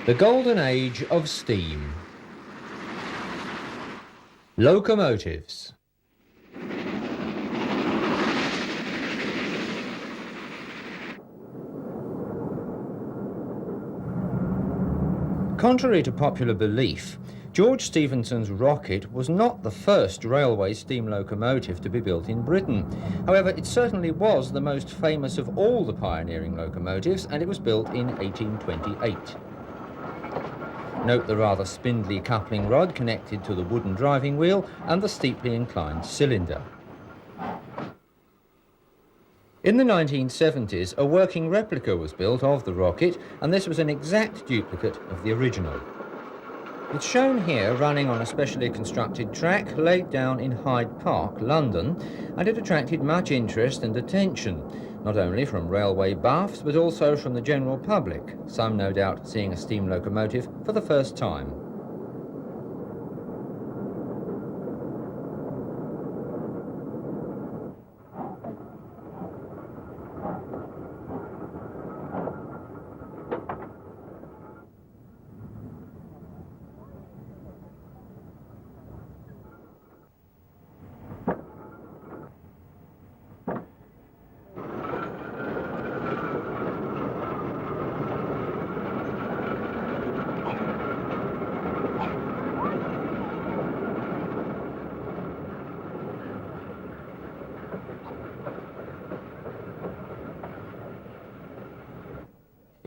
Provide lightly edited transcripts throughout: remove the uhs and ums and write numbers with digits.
The golden age of steam. Locomotives. Contrary to popular belief, George Stephenson's Rocket was not the first railway steam locomotive to be built in Britain. However, it certainly was the most famous of all the pioneering locomotives, and it was built in 1828. Note the rather spindly coupling rod connected to the wooden driving wheel and the steeply inclined cylinder. In the 1970s, a working replica was built of the Rocket, and this was an exact duplicate of the original. It's shown here running on a specially constructed track laid down in Hyde Park, London, and it attracted much interest and attention, not only from railway buffs but also from the general public, some no doubt seeing a steam locomotive for the first time.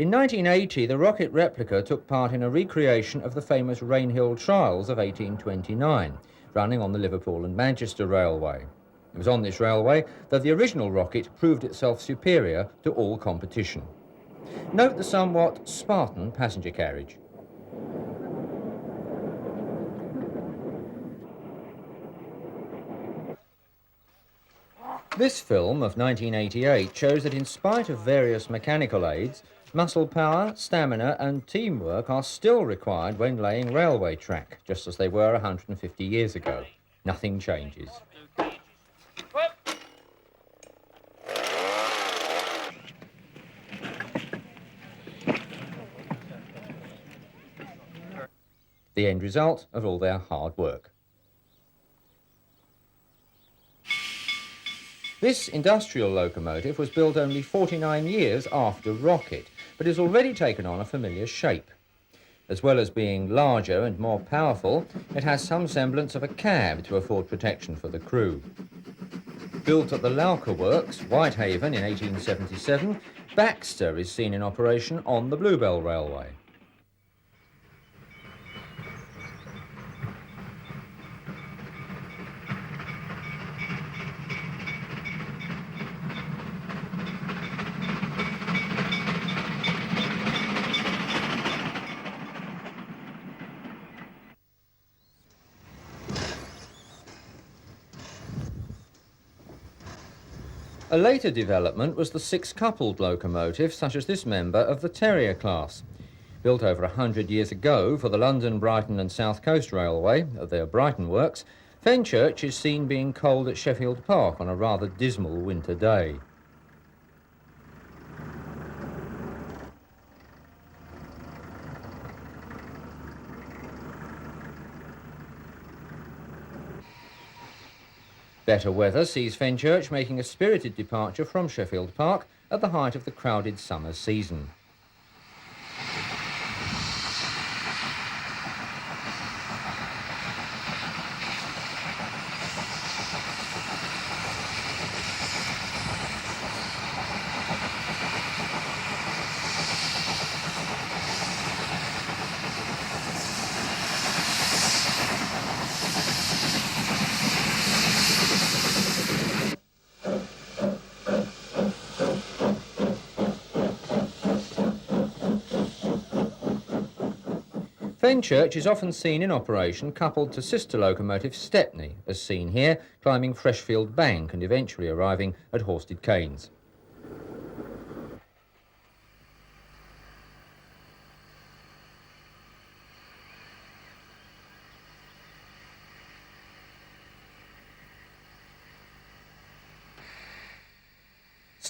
In 1980, the Rocket replica took part in a recreation of the famous Rainhill trials of 1829, running on the Liverpool and Manchester Railway. It was on this railway that the original Rocket proved itself superior to all competition. Note the somewhat Spartan passenger carriage. This film of 1988 shows that in spite of various mechanical aids, muscle power, stamina and teamwork are still required when laying railway track, just as they were 150 years ago. Nothing changes. The end result of all their hard work. This industrial locomotive was built only 49 years after Rocket, but has already taken on a familiar shape. As well as being larger and more powerful, it has some semblance of a cab to afford protection for the crew. Built at the Lauker Works, Whitehaven in 1877, Baxter is seen in operation on the Bluebell Railway. A later development was the six-coupled locomotive, such as this member of the Terrier class. Built over 100 years ago for the London, Brighton and South Coast Railway at their Brighton works, Fenchurch is seen being coaled at Sheffield Park on a rather dismal winter day. Better weather sees Fenchurch making a spirited departure from Sheffield Park at the height of the crowded summer season. Fenchurch is often seen in operation coupled to sister locomotive Stepney, as seen here, climbing Freshfield Bank and eventually arriving at Horsted Canes.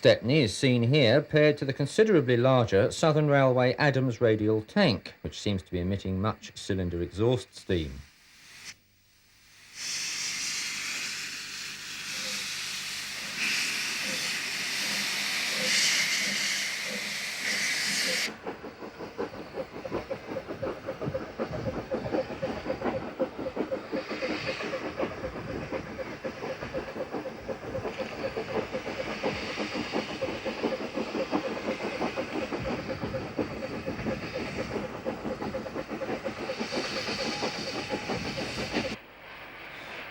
Stepney is seen here paired to the considerably larger Southern Railway Adams radial tank, which seems to be emitting much cylinder exhaust steam.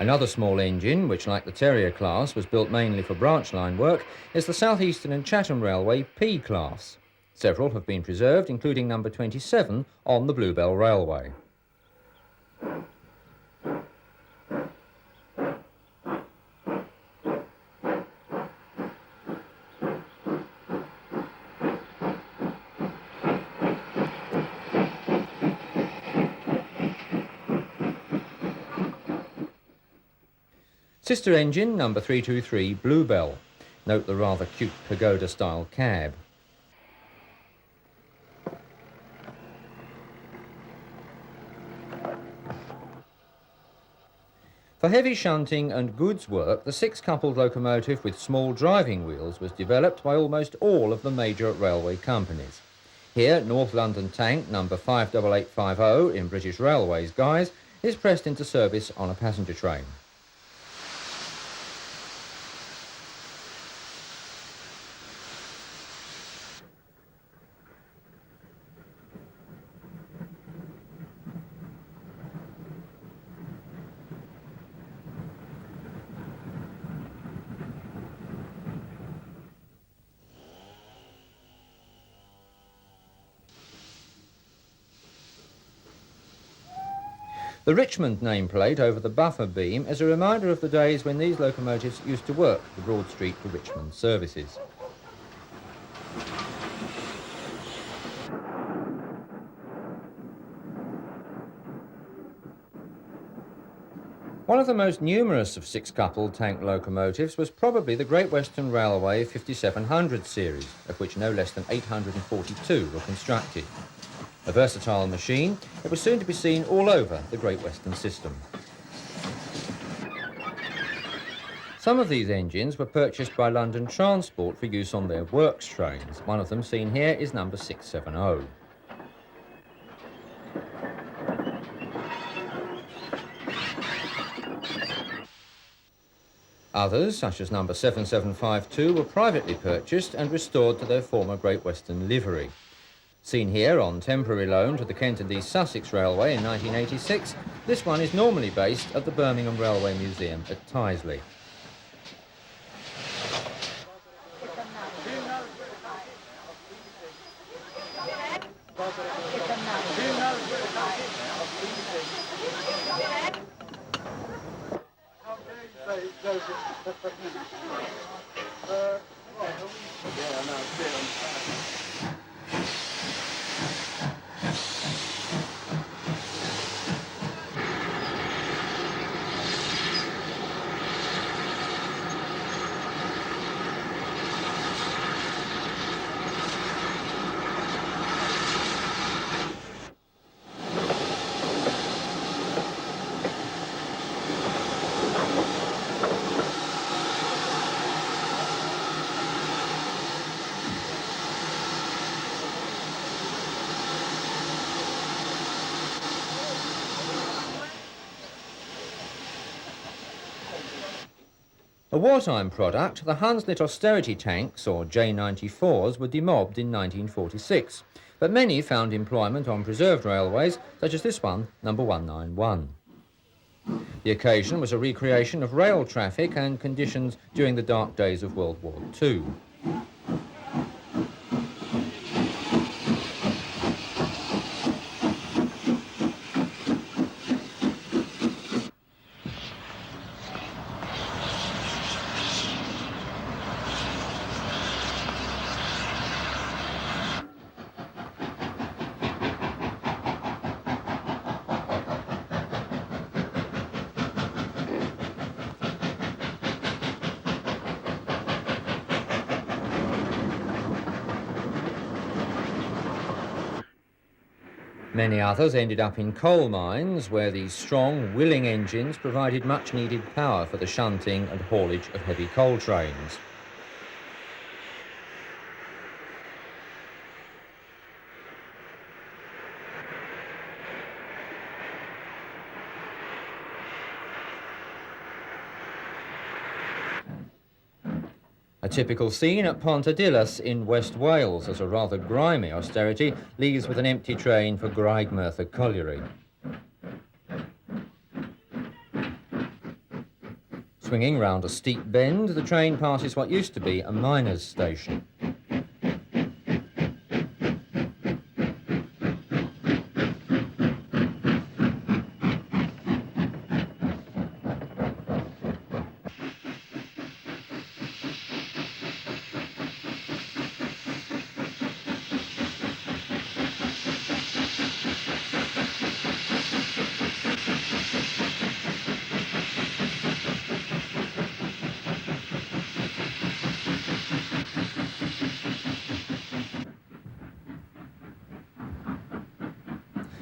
Another small engine, which like the Terrier class was built mainly for branch line work, is the South Eastern and Chatham Railway P class. Several have been preserved, including number 27 on the Bluebell Railway. Sister engine number 323 Bluebell. Note the rather cute pagoda-style cab. For heavy shunting and goods work, the six-coupled locomotive with small driving wheels was developed by almost all of the major railway companies. Here, North London Tank number 58850 in British Railways guise is pressed into service on a passenger train. The Richmond nameplate over the buffer beam is a reminder of the days when these locomotives used to work the Broad Street to Richmond services. One of the most numerous of six-coupled tank locomotives was probably the Great Western Railway 5700 series, of which no less than 842 were constructed. A versatile machine, it was soon to be seen all over the Great Western system. Some of these engines were purchased by London Transport for use on their works trains. One of them seen here is number 670. Others, such as number 7752, were privately purchased and restored to their former Great Western livery. Seen here on temporary loan to the Kent and East Sussex Railway in 1986, this one is normally based at the Birmingham Railway Museum at Tyseley. A wartime product, the Hunslet austerity tanks, or J94s, were demobbed in 1946, but many found employment on preserved railways, such as this one, number 191. The occasion was a recreation of rail traffic and conditions during the dark days of World War II. Many others ended up in coal mines, where these strong, willing engines provided much needed power for the shunting and haulage of heavy coal trains. A typical scene at Pontarddulais in West Wales, as a rather grimy austerity leaves with an empty train for Graig Merthyr Colliery. Swinging round a steep bend, the train passes what used to be a miners' station.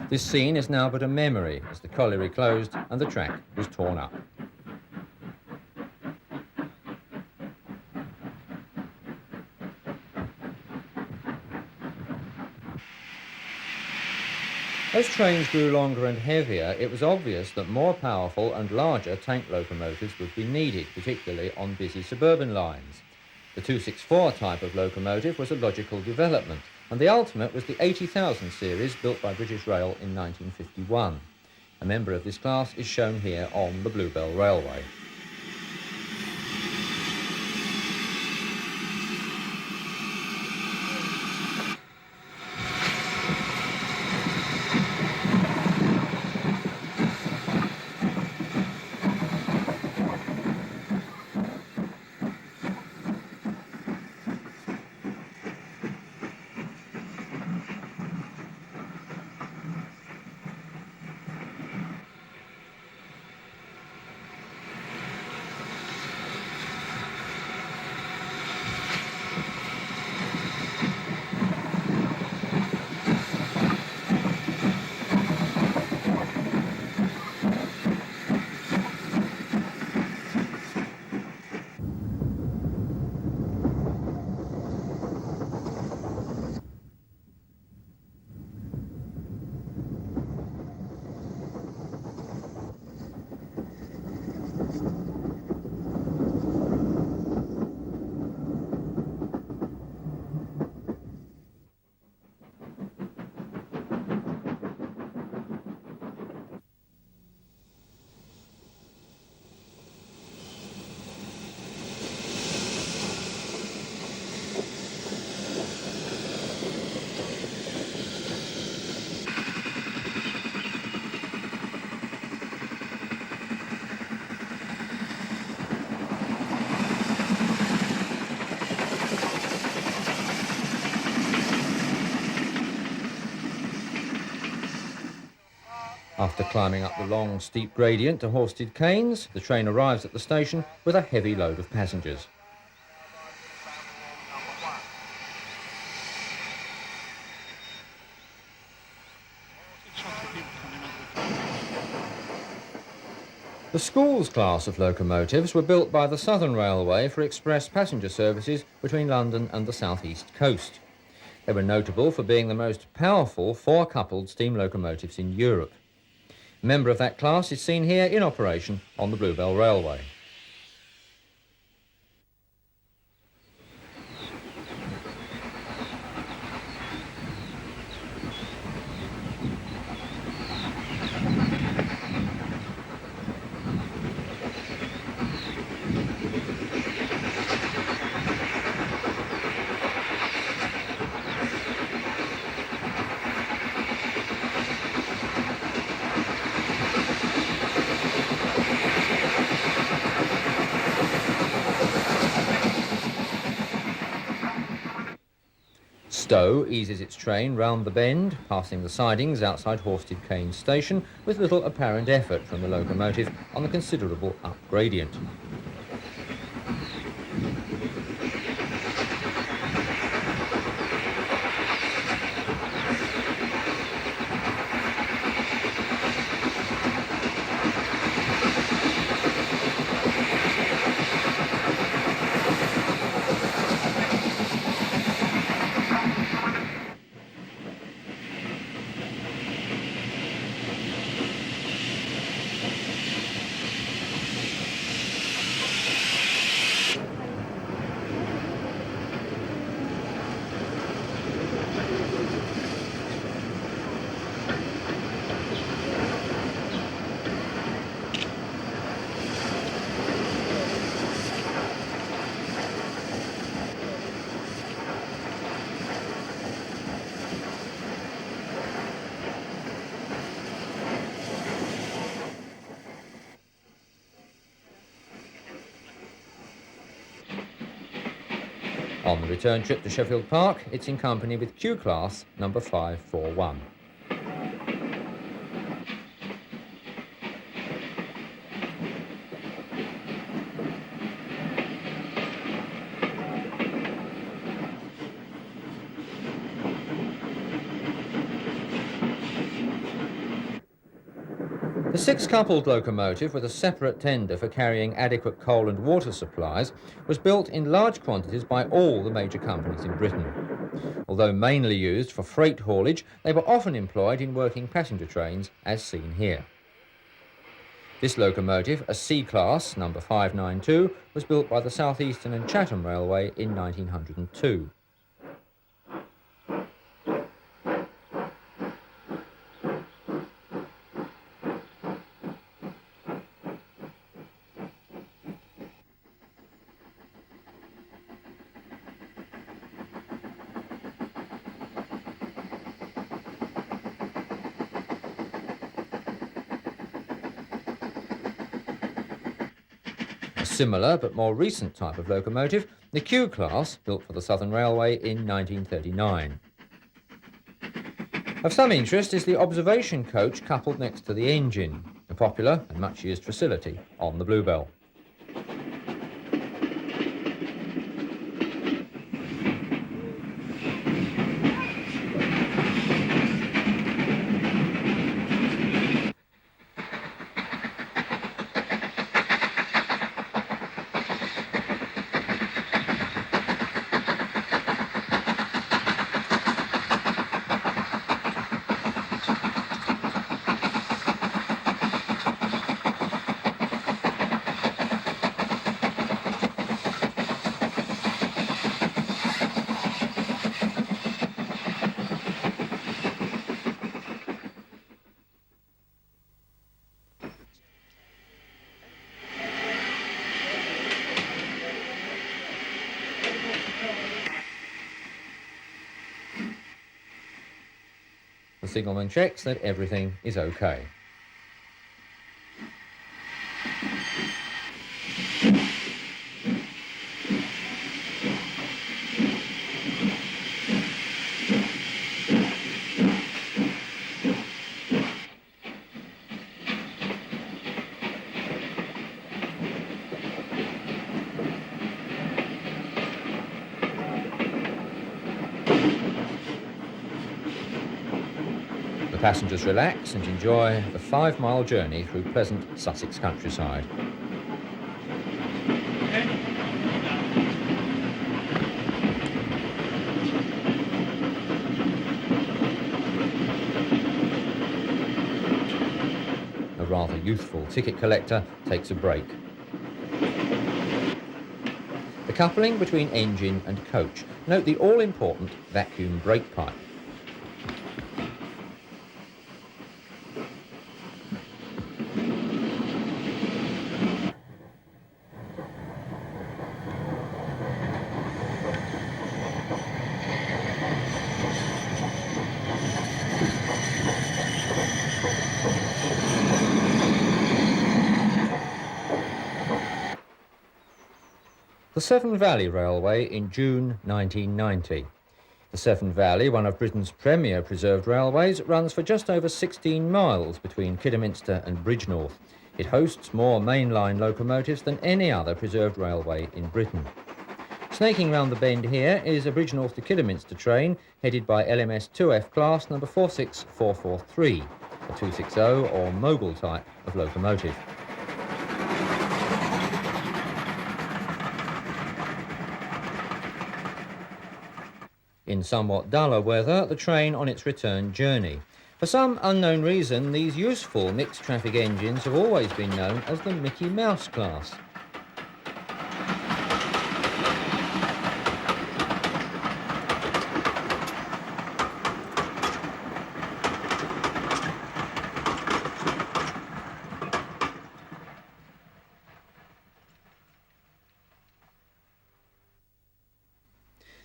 This scene is now but a memory, as the colliery closed and the track was torn up. As trains grew longer and heavier, it was obvious that more powerful and larger tank locomotives would be needed, particularly on busy suburban lines. The 264 type of locomotive was a logical development, and the ultimate was the 80,000 series built by British Rail in 1951. A member of this class is shown here on the Bluebell Railway. After climbing up the long, steep gradient to Horsted Canes, the train arrives at the station with a heavy load of passengers. The schools class of locomotives were built by the Southern Railway for express passenger services between London and the southeast coast. They were notable for being the most powerful four-coupled steam locomotives in Europe. A member of that class is seen here in operation on the Bluebell Railway. Stowe eases its train round the bend, passing the sidings outside Horsted Canes station with little apparent effort from the locomotive on the considerable up gradient. On the return trip to Sheffield Park, it's in company with Q Class number 541. The six-coupled locomotive, with a separate tender for carrying adequate coal and water supplies, was built in large quantities by all the major companies in Britain. Although mainly used for freight haulage, they were often employed in working passenger trains, as seen here. This locomotive, a C-Class, number 592, was built by the South Eastern and Chatham Railway in 1902. A similar but more recent type of locomotive, the Q-Class, built for the Southern Railway in 1939. Of some interest is the observation coach coupled next to the engine, a popular and much used facility on the Bluebell. The signalman checks that everything is okay. The passengers relax and enjoy the 5-mile journey through pleasant Sussex countryside. A rather youthful ticket collector takes a break. The coupling between engine and coach. Note the all-important vacuum brake pipe. The Severn Valley Railway in June 1990. The Severn Valley, one of Britain's premier preserved railways, runs for just over 16 miles between Kidderminster and Bridgnorth. It hosts more mainline locomotives than any other preserved railway in Britain. Snaking round the bend here is a Bridgnorth to Kidderminster train headed by LMS 2F class number 46443, a 260 or mogul type of locomotive. In somewhat duller weather, the train on its return journey. For some unknown reason, these useful mixed traffic engines have always been known as the Mickey Mouse class.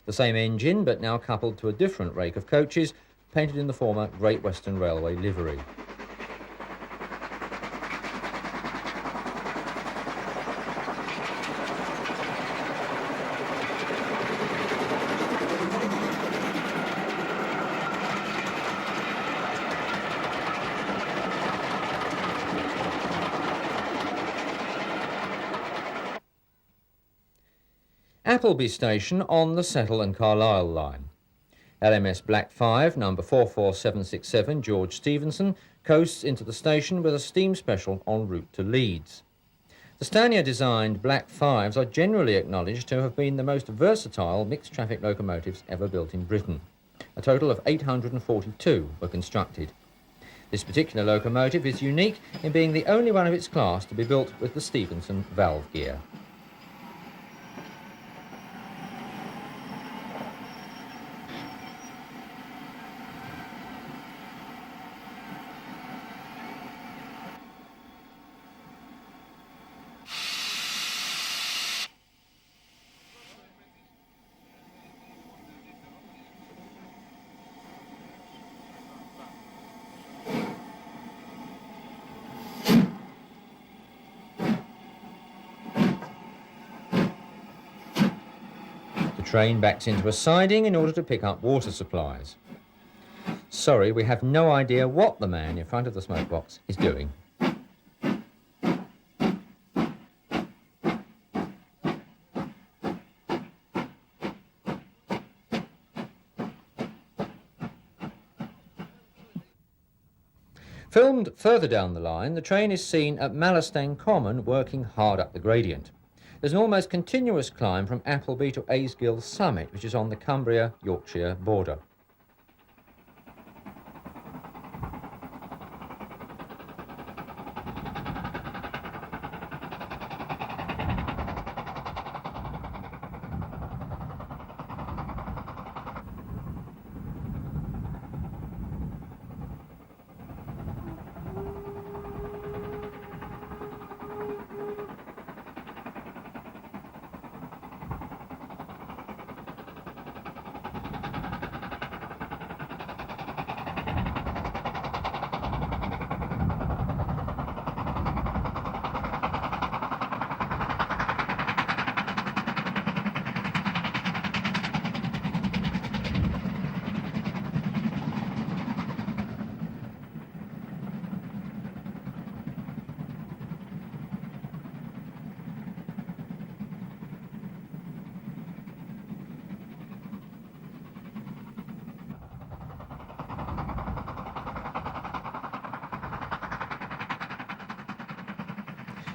The same engine, but now coupled to a different rake of coaches, painted in the former Great Western Railway livery. Appleby Station on the Settle and Carlisle line. LMS Black 5, number 44767, George Stephenson, coasts into the station with a steam special en route to Leeds. The Stanier-designed Black 5s are generally acknowledged to have been the most versatile mixed-traffic locomotives ever built in Britain. A total of 842 were constructed. This particular locomotive is unique in being the only one of its class to be built with the Stephenson valve gear. The train backs into a siding in order to pick up water supplies. Sorry, we have no idea what the man in front of the smoke box is doing. Filmed further down the line, the train is seen at Mallerstang Common working hard up the gradient. There's an almost continuous climb from Appleby to Aysgill Summit, which is on the Cumbria-Yorkshire border.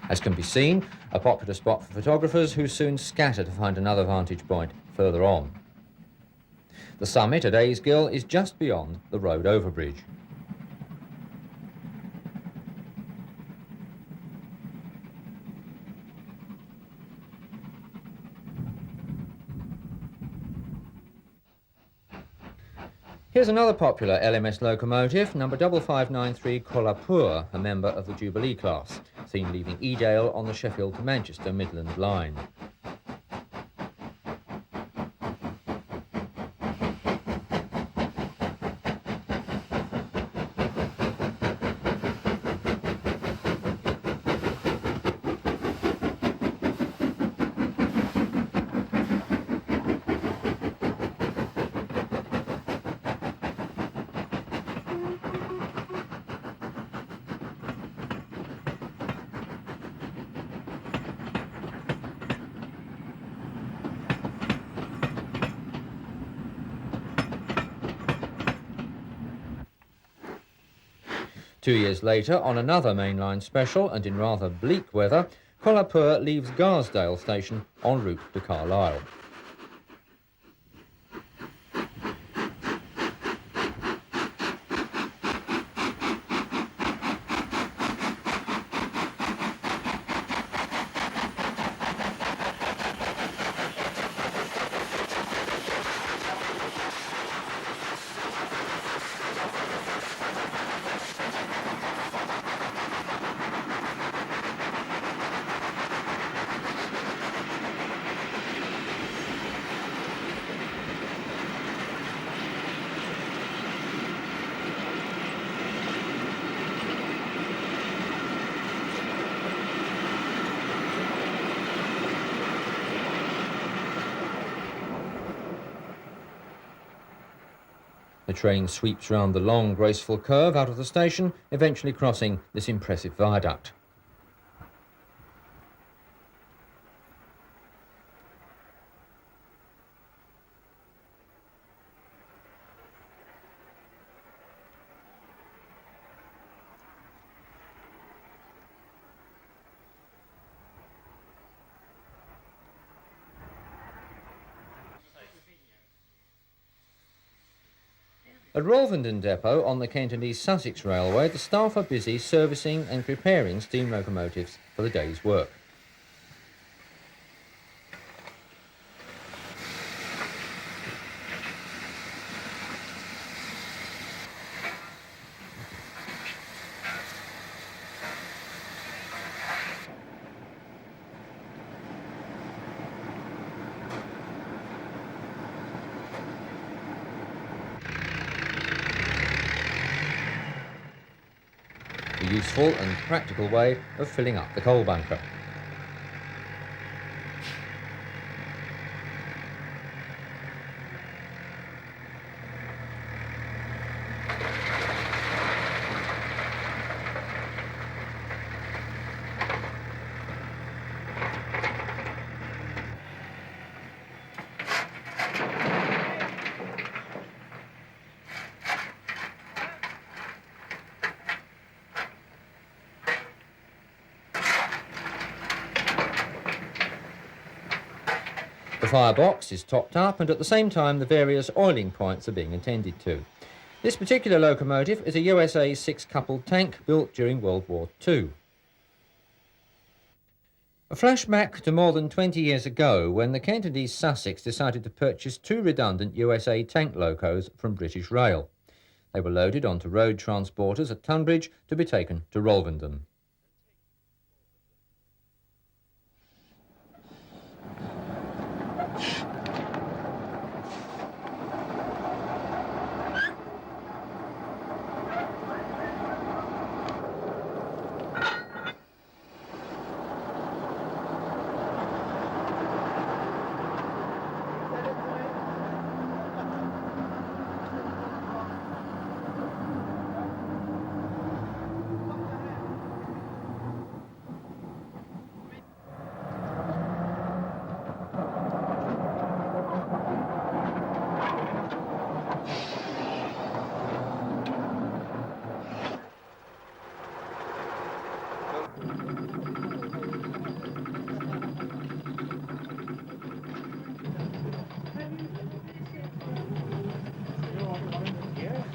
As can be seen, a popular spot for photographers who soon scatter to find another vantage point further on. The summit at Aysgill is just beyond the road overbridge. Here's another popular LMS locomotive, number 5593 Kolhapur, a member of the Jubilee class, seen leaving Edale on the Sheffield to Manchester Midland line. Two years later, on another mainline special and in rather bleak weather, Kolhapur leaves Garsdale station en route to Carlisle. The train sweeps round the long, graceful curve out of the station, eventually crossing this impressive viaduct. At Rolvenden Depot on the Kent and East Sussex Railway, the staff are busy servicing and preparing steam locomotives for the day's work. A useful and practical way of filling up the coal bunker. The firebox is topped up, and at the same time the various oiling points are being attended to. This particular locomotive is a USA 6-coupled tank built during World War II. A flashback to more than 20 years ago when the Kent and East Sussex decided to purchase 2 redundant USA tank locos from British Rail. They were loaded onto road transporters at Tunbridge to be taken to Rolvenden.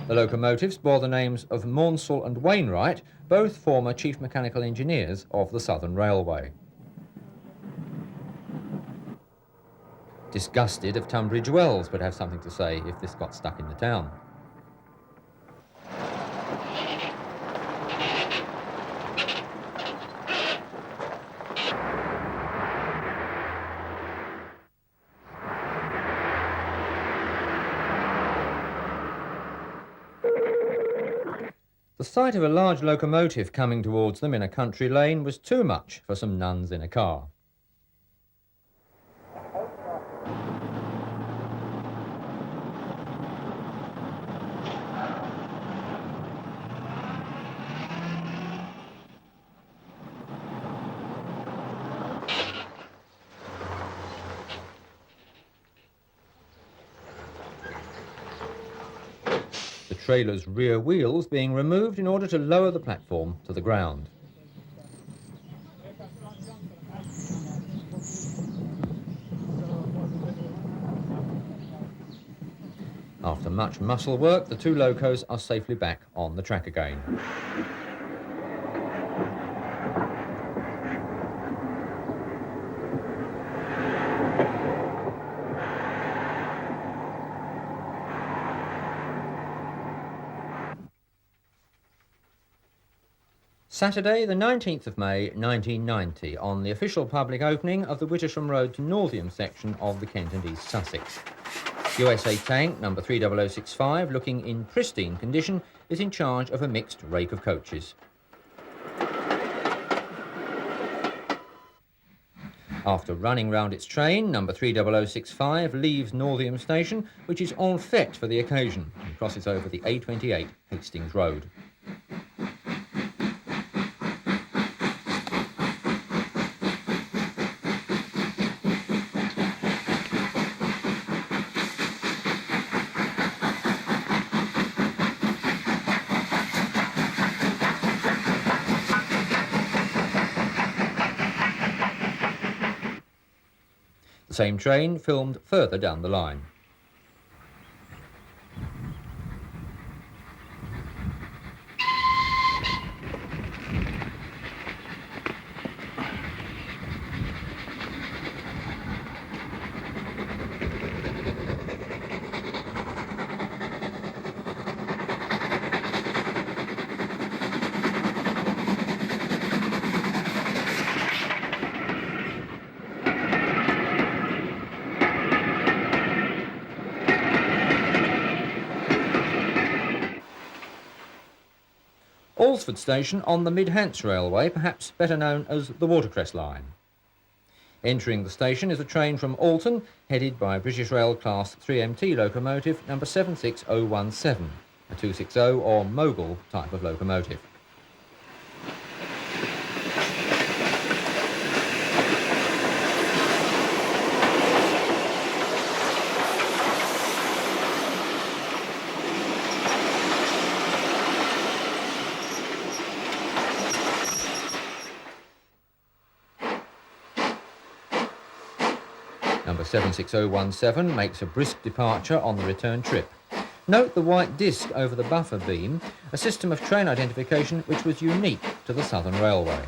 The locomotives bore the names of Maunsell and Wainwright, both former chief mechanical engineers of the Southern Railway. Disgusted if Tunbridge Wells would have something to say if this got stuck in the town. The sight of a large locomotive coming towards them in a country lane was too much for some nuns in a car. The trailer's rear wheels being removed in order to lower the platform to the ground. After much muscle work, the 2 locos are safely back on the track again. Saturday, the 19th of May, 1990, on the official public opening of the Wittersham Road to Northiam section of the Kent and East Sussex. USA tank number 30065, looking in pristine condition, is in charge of a mixed rake of coaches. After running round its train, number 30065 leaves Northiam station, which is en fête for the occasion, and crosses over the A28 Hastings Road. The same train filmed further down the line. Alresford station on the Mid-Hants Railway, perhaps better known as the Watercress line. Entering the station is a train from Alton, headed by British Rail Class 3MT locomotive number 76017, a 260 or mogul type of locomotive. Number 76017 makes a brisk departure on the return trip. Note the white disc over the buffer beam, a system of train identification which was unique to the Southern Railway.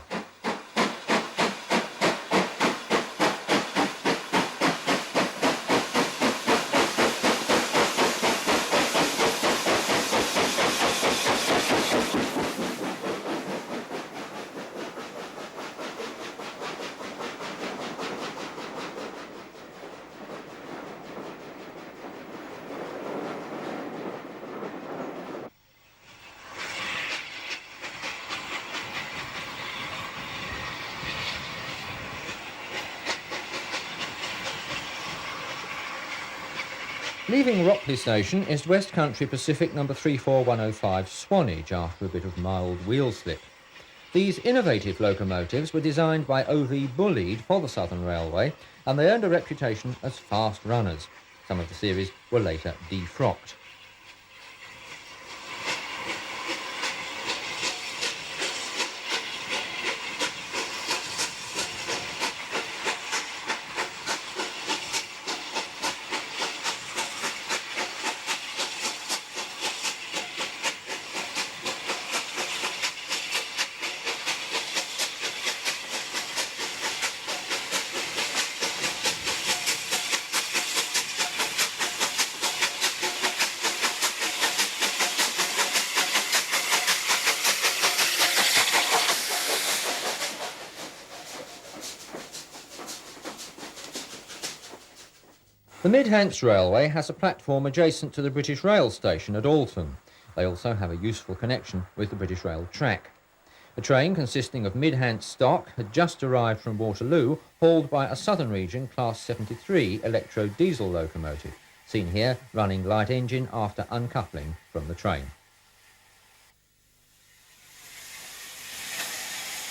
Leaving Rockley Station is West Country Pacific number 34105 Swanage after a bit of mild wheel slip. These innovative locomotives were designed by O.V. Bulleid for the Southern Railway, and they earned a reputation as fast runners. Some of the series were later defrocked. The Mid-Hants Railway has a platform adjacent to the British Rail station at Alton. They also have a useful connection with the British Rail track. A train consisting of Mid-Hants stock had just arrived from Waterloo, hauled by a Southern Region Class 73 electro-diesel locomotive, seen here running light engine after uncoupling from the train.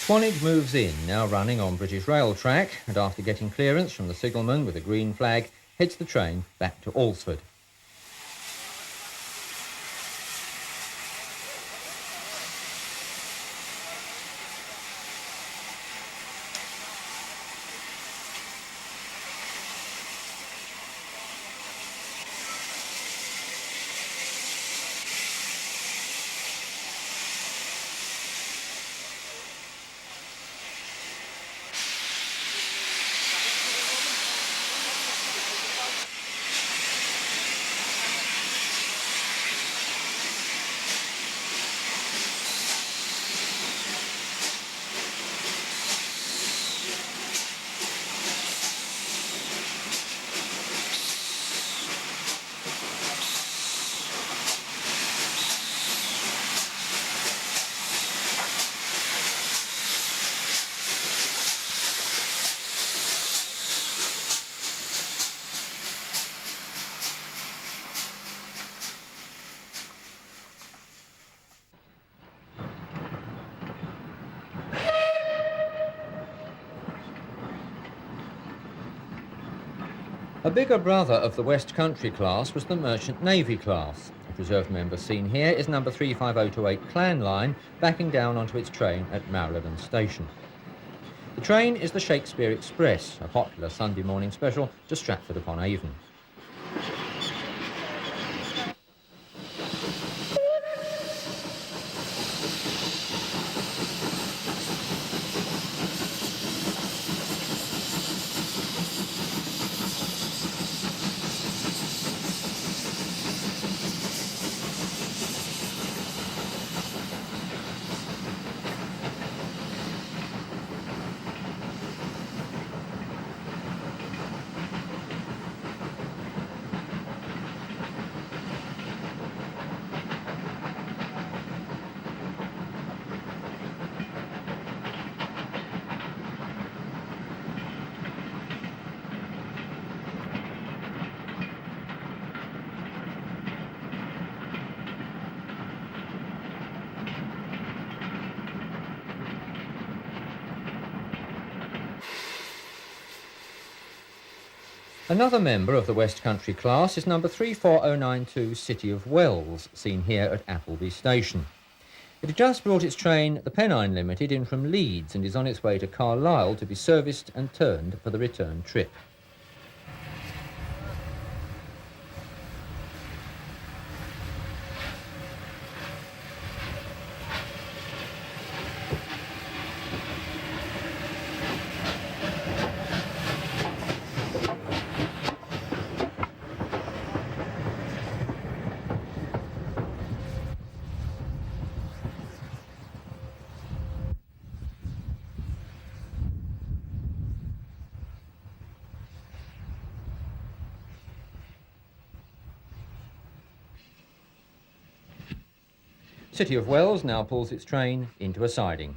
Swanage moves in, now running on British Rail track, and after getting clearance from the signalman with a green flag, heads the train back to Alresford. A bigger brother of the West Country class was the Merchant Navy class. The reserve member seen here is number 35028 Clan Line, backing down onto its train at Mallard Station. The train is the Shakespeare Express, a popular Sunday morning special to Stratford-upon-Avon. Another member of the West Country class is number 34092 City of Wells, seen here at Appleby Station. It had just brought its train, the Pennine Limited, in from Leeds and is on its way to Carlisle to be serviced and turned for the return trip. City of Wells now pulls its train into a siding.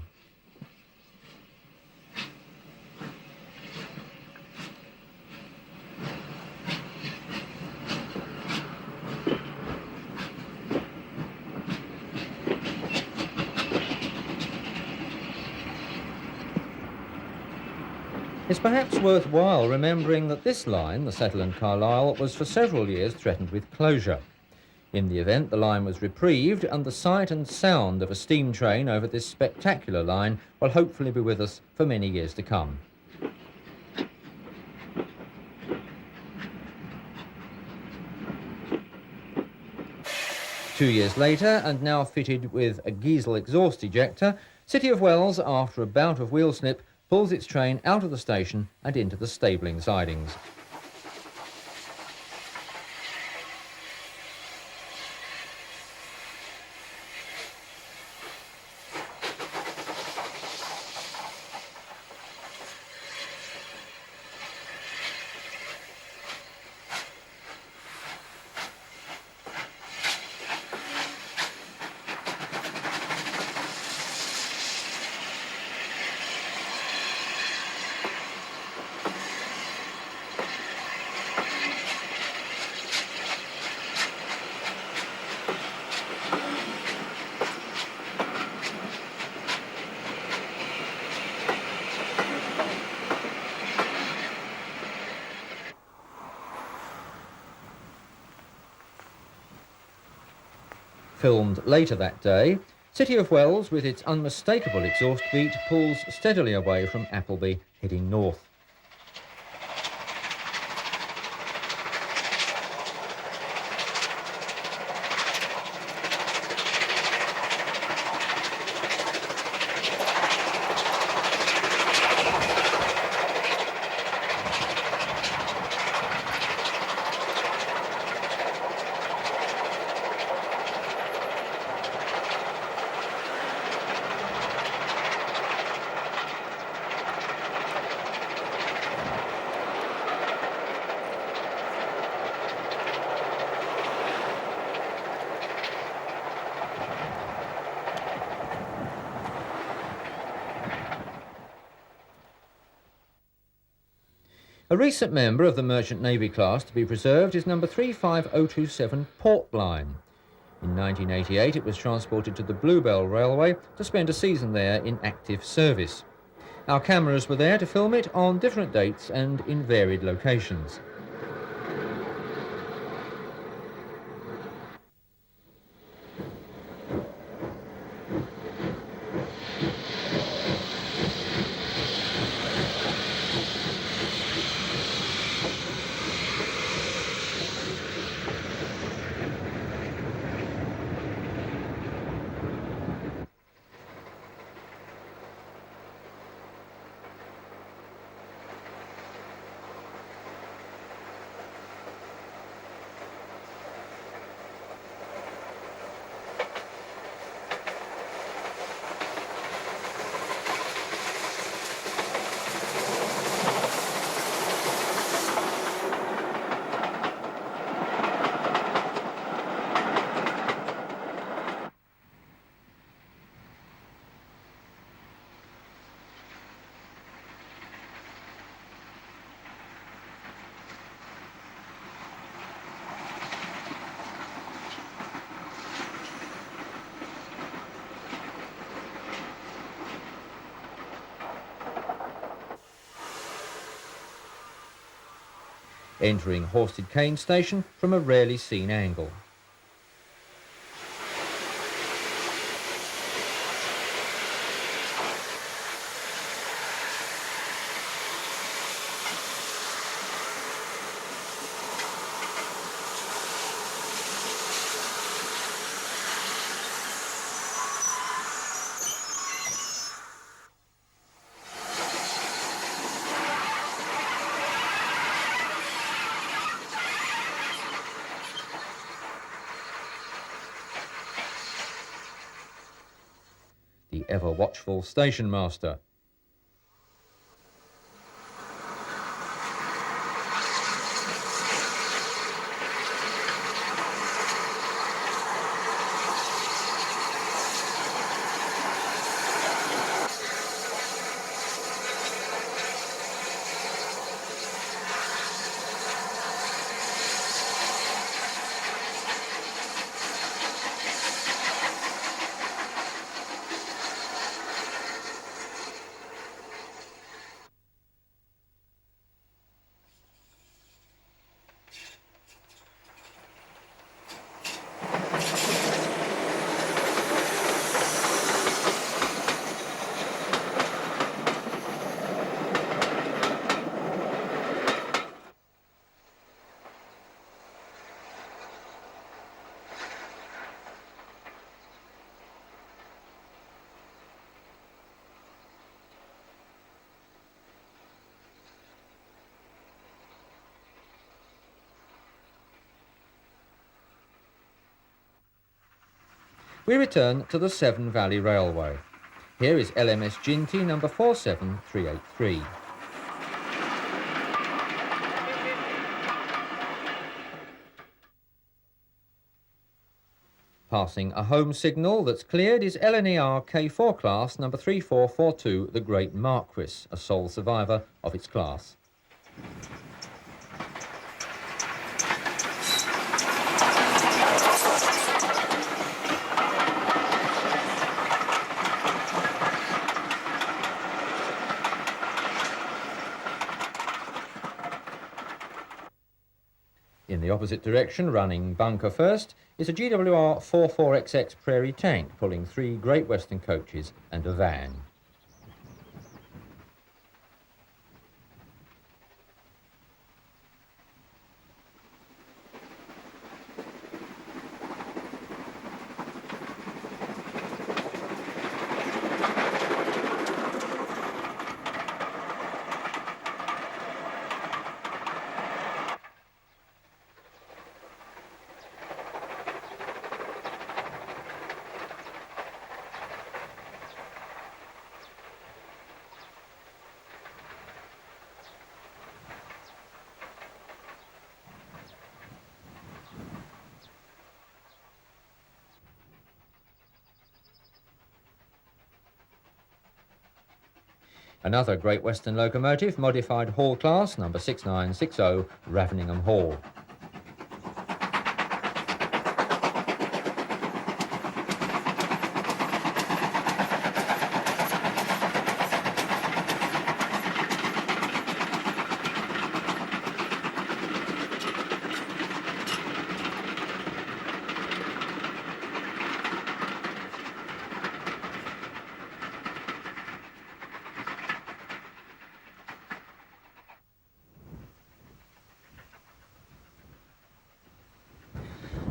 It's perhaps worthwhile remembering that this line, the Settle Carlisle, was for several years threatened with closure. In the event, the line was reprieved, and the sight and sound of a steam train over this spectacular line will hopefully be with us for many years to come. Two years later, and now fitted with a Giesel exhaust ejector, City of Wells, after a bout of wheel slip, pulls its train out of the station and into the stabling sidings. Filmed later that day, City of Wells, with its unmistakable exhaust beat, pulls steadily away from Appleby, heading north. A recent member of the Merchant Navy class to be preserved is number 35027 Portline. In 1988 it was transported to the Bluebell Railway to spend a season there in active service. Our cameras were there to film it on different dates and in varied locations. entering Horsted Cane Station from a rarely seen angle. The ever-watchful station master. We return to the Severn Valley Railway. Here is LMS Ginty number 47383. Passing a home signal that's cleared is LNER K4 class number 3442, the Great Marquis, a sole survivor of its class. In the opposite direction, running bunker first, is a GWR 44XX Prairie tank pulling 3 Great Western coaches and a van. Another Great Western locomotive, modified Hall class, number 6960, Raveningham Hall.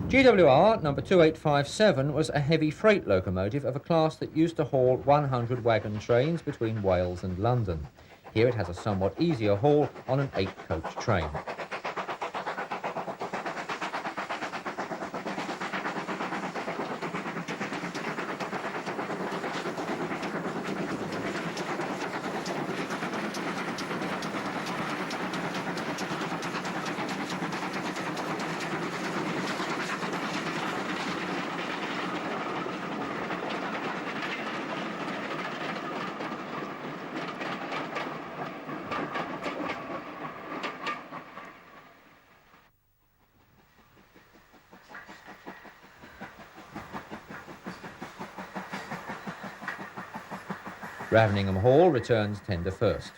GWR number 2857 was a heavy freight locomotive of a class that used to haul 100 wagon trains between Wales and London. Here it has a somewhat easier haul on an 8-coach train. Raveningham Hall returns tender first.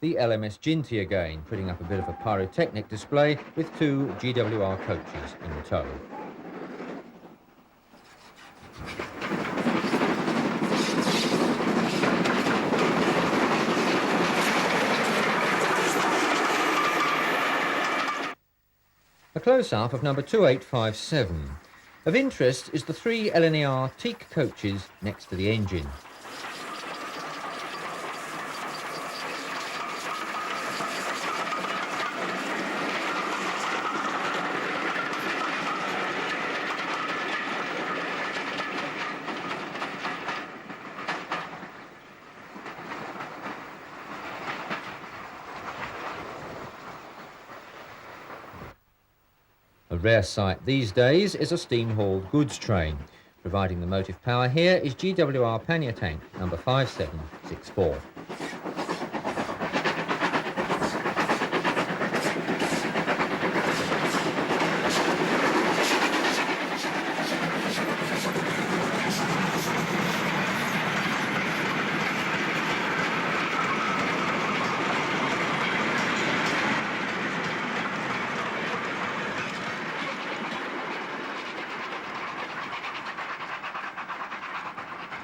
the LMS Ginty again, putting up a bit of a pyrotechnic display with 2 GWR coaches in tow. A close-up of number 2857. Of interest is the 3 LNER teak coaches next to the engine. A rare sight these days is a steam-hauled goods train. Providing the motive power here is GWR pannier tank number 5764.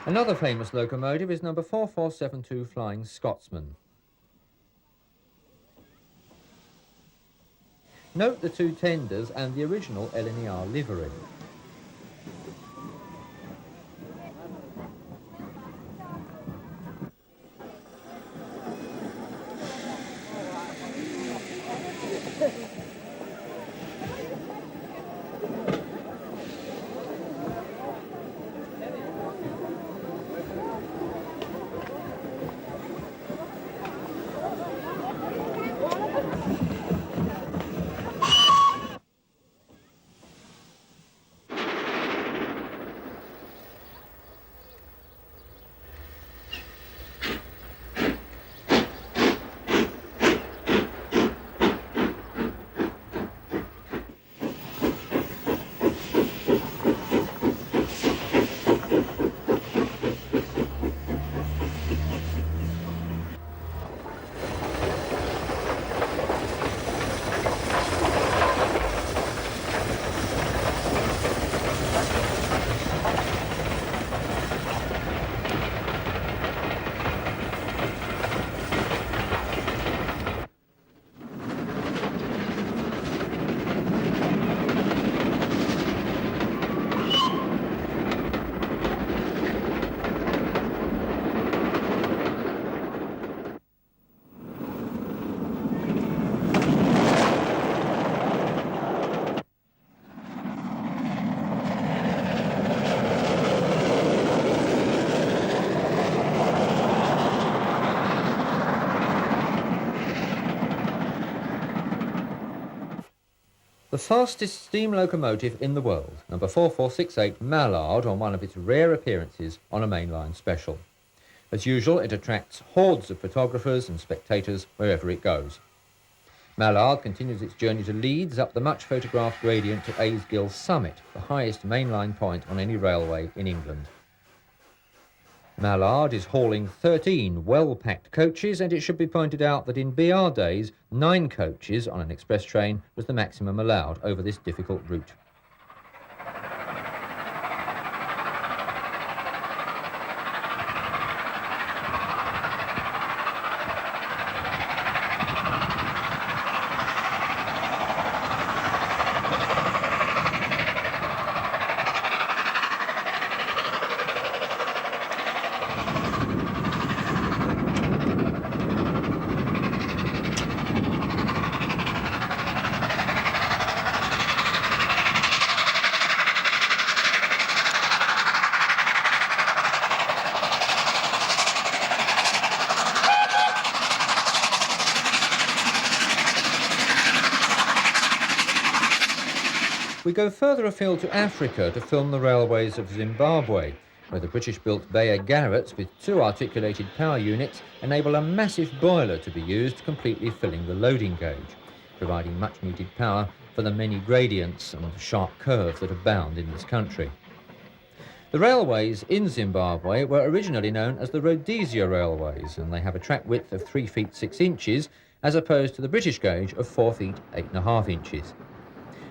Another famous locomotive is number 4472 Flying Scotsman. Note the 2 tenders and the original LNER livery. The fastest steam locomotive in the world, number 4468 Mallard, on one of its rare appearances on a mainline special. As usual, it attracts hordes of photographers and spectators wherever it goes. Mallard continues its journey to Leeds up the much photographed gradient to Aysgill Summit, the highest mainline point on any railway in England. Mallard is hauling 13 well-packed coaches, and it should be pointed out that in BR days, 9 coaches on an express train was the maximum allowed over this difficult route. We go further afield to Africa to film the railways of Zimbabwe, where the British-built Zimbabwean Garretts with 2 articulated power units enable a massive boiler to be used, completely filling the loading gauge, providing much-needed power for the many gradients and sharp curves that abound in this country. The railways in Zimbabwe were originally known as the Rhodesia Railways, and they have a track width of 3 feet 6 inches as opposed to the British gauge of 4 feet 8.5 inches.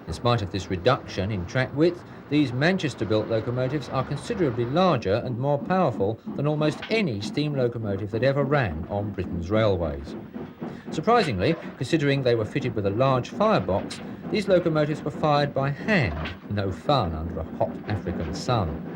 In spite of this reduction in track width, these Manchester-built locomotives are considerably larger and more powerful than almost any steam locomotive that ever ran on Britain's railways. Surprisingly, considering they were fitted with a large firebox, these locomotives were fired by hand, no fun under a hot African sun.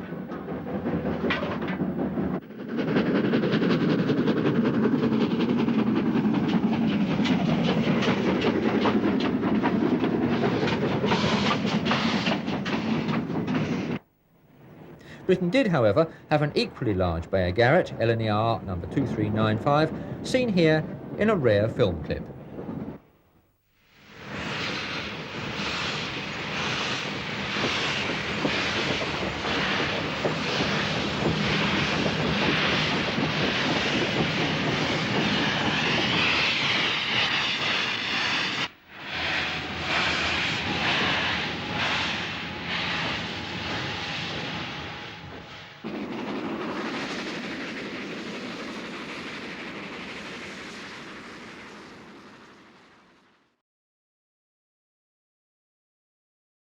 Britain did, however, have an equally large Bayer Garrett, LNER number 2395, seen here in a rare film clip.